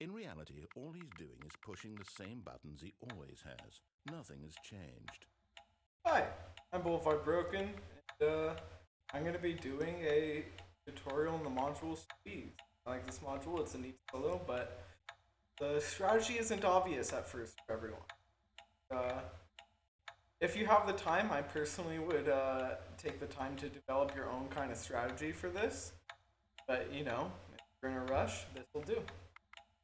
In reality, all he's doing is pushing the same buttons he always has. Nothing has changed. Hi, I'm Boulevard Broken, and I'm going to be doing a tutorial in the module Squeeze. I like this module, it's a neat solo, but the strategy isn't obvious at first for everyone. Uh, if you have the time, I personally would take the time to develop your own kind of strategy for this, but you know, if you're in a rush, this will do.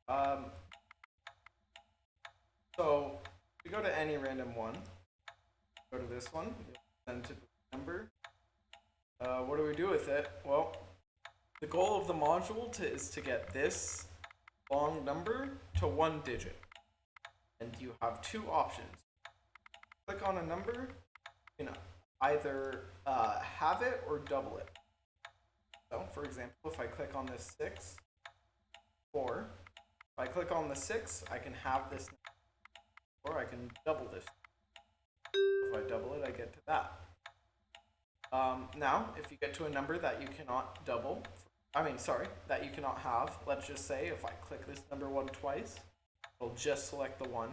Um, so, if you go to any random one, go to this one, you'll send to the number. What do we do with it? Well, the goal of the module is to get this long number to 1 digit. And you have two options. Click on a number, you know, either have it or double it. So, for example, if I click on this 6, or if I click on the 6, I can have this, or I can double this. If I double it, I get to that. Now, if you get to a number that you cannot that you cannot have, let's just say if I click this number 1 twice, it'll just select the 1.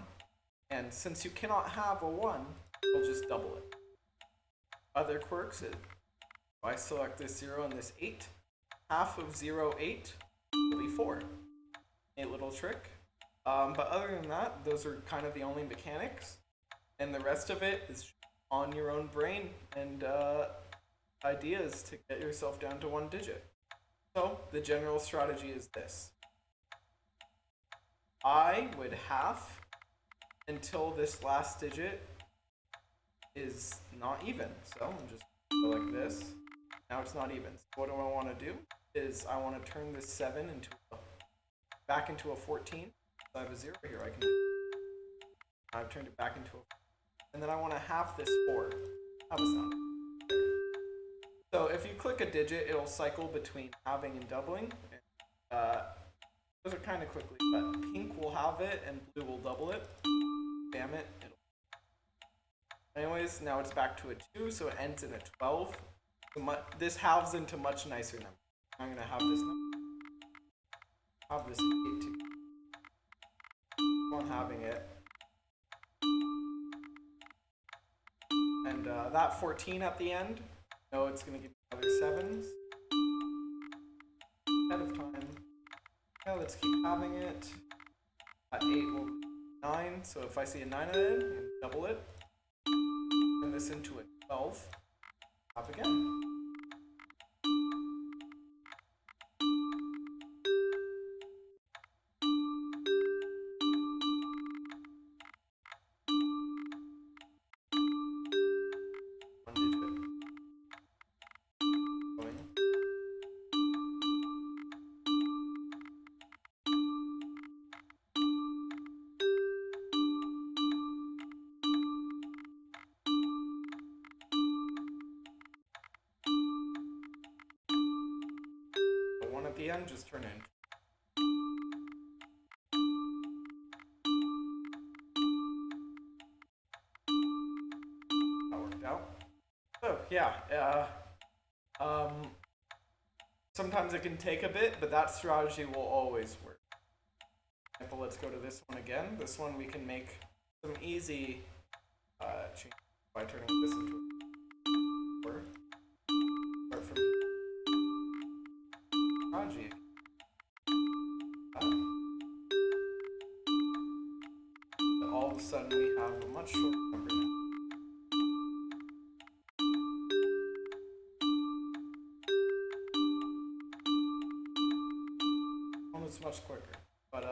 And since you cannot have a 1, it'll just double it. Other quirks is, if I select this 0 and this 8, half of 0, 8 will be 4. A little trick. But other than that, those are kind of the only mechanics. And the rest of it is on your own brain and ideas to get yourself down to 1 digit. So the general strategy is this. I would half until this last digit is not even. So I'm just go like this. Now it's not even. So what do I want to do is I want to turn this 7 back into a 14. So I have a 0 here. I've turned it back into a, and then I want to half this 4. How was that? So if you click a digit, it'll cycle between halving and doubling. Those are kind of quickly, but pink will halve it and blue will double it. Damn it. Anyways, now it's back to a 2, so it ends in a 12. So this halves into much nicer numbers. I'm going to have this number. Have this 8 too. I'm having it. And that 14 at the end, no, it's going to give me other 7s. Ahead of time. Now let's keep having it. At 8 will be 9, so if I see a 9 at the end, I'm going to double it. Turn this into a 12. Half again. At the end, just turn in. That worked out. So yeah, sometimes it can take a bit, but that strategy will always work. For example, let's go to this one again. This one we can make some easy changes by turning this into a 4. Start from strategy. All of a sudden we have a much shorter number now. Almost much quicker. But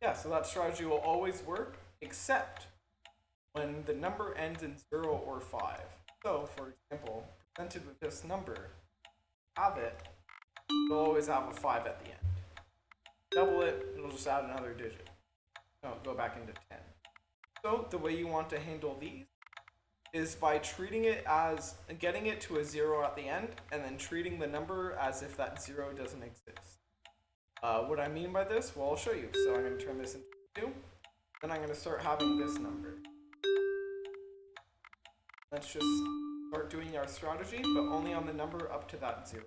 yeah, so that strategy will always work, except when the number ends in 0 or 5. So, for example, presented with this number, have it, it'll always have a 5 at the end. Double it, it'll just add another digit. No, go back into 10. So the way you want to handle these is by treating it as, getting it to a 0 at the end, and then treating the number as if that 0 doesn't exist. What I mean by this, well, I'll show you. So I'm going to turn this into 2, then I'm going to start having this number. Let's just start doing our strategy, but only on the number up to that 0.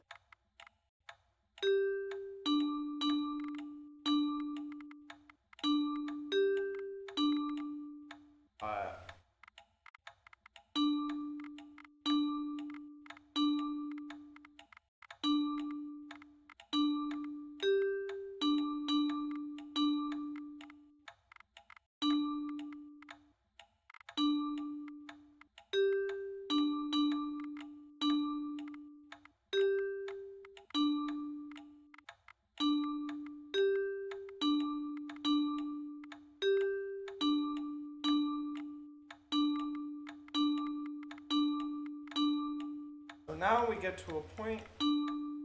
now we get to a point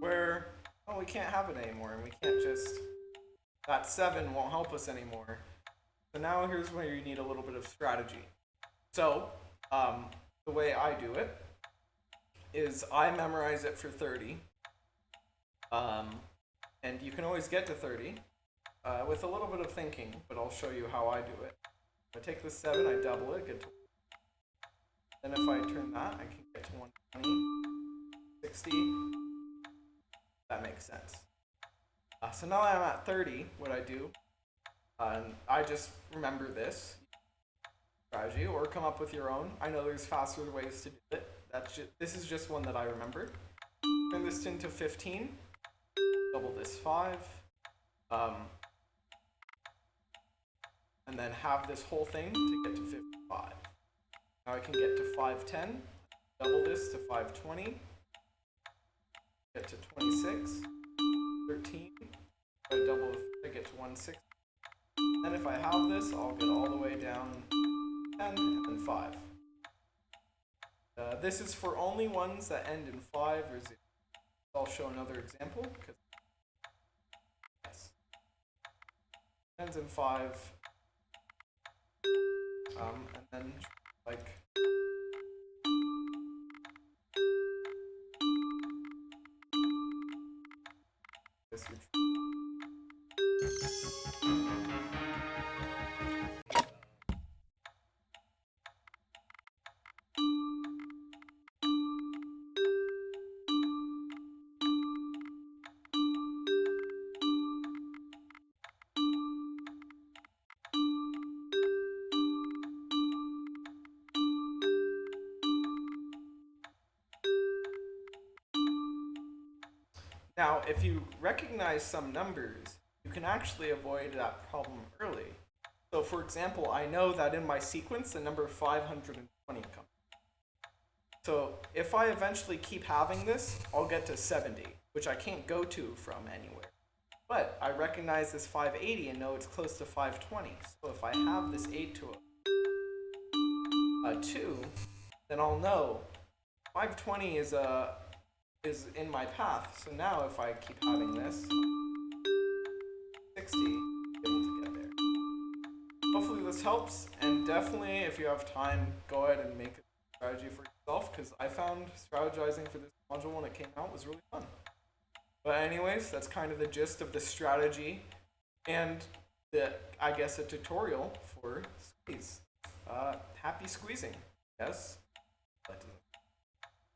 where, oh, we can't have it anymore, and we can't just, that 7 won't help us anymore. So now here's where you need a little bit of strategy. So the way I do it is I memorize it for 30, and you can always get to 30 with a little bit of thinking, but I'll show you how I do it. I take the 7, I double it, get to, then if I turn that, I can get to 120, 60. That makes sense. So now that I'm at 30, what I do, I just remember this strategy, or come up with your own. I know there's faster ways to do it. This is just one that I remember. Turn this into 15, double this 5, and then have this whole thing to get to 55. Now I can get to 510, double this to 520, get to 26, 13, I double it, I get to 160. Then if I have this, I'll get all the way down 10 and then 5. This is for only ones that end in 5 or 0. I'll show another example. Yes. Ends in 5. And then like this. Now, if you recognize some numbers, you can actually avoid that problem early. So for example, I know that in my sequence, the number 520 comes. So if I eventually keep having this, I'll get to 70, which I can't go to from anywhere. But I recognize this 580 and know it's close to 520. So if I have this 8 to a 2, then I'll know 520 is in my path. So now if I keep having this, 60, I'll be able to get there. Hopefully this helps, and definitely if you have time, go ahead and make a strategy for yourself, because I found strategizing for this module when it came out was really fun. But anyways, that's kind of the gist of the strategy and I guess a tutorial for Squeeze. Happy squeezing. Yes? That doesn't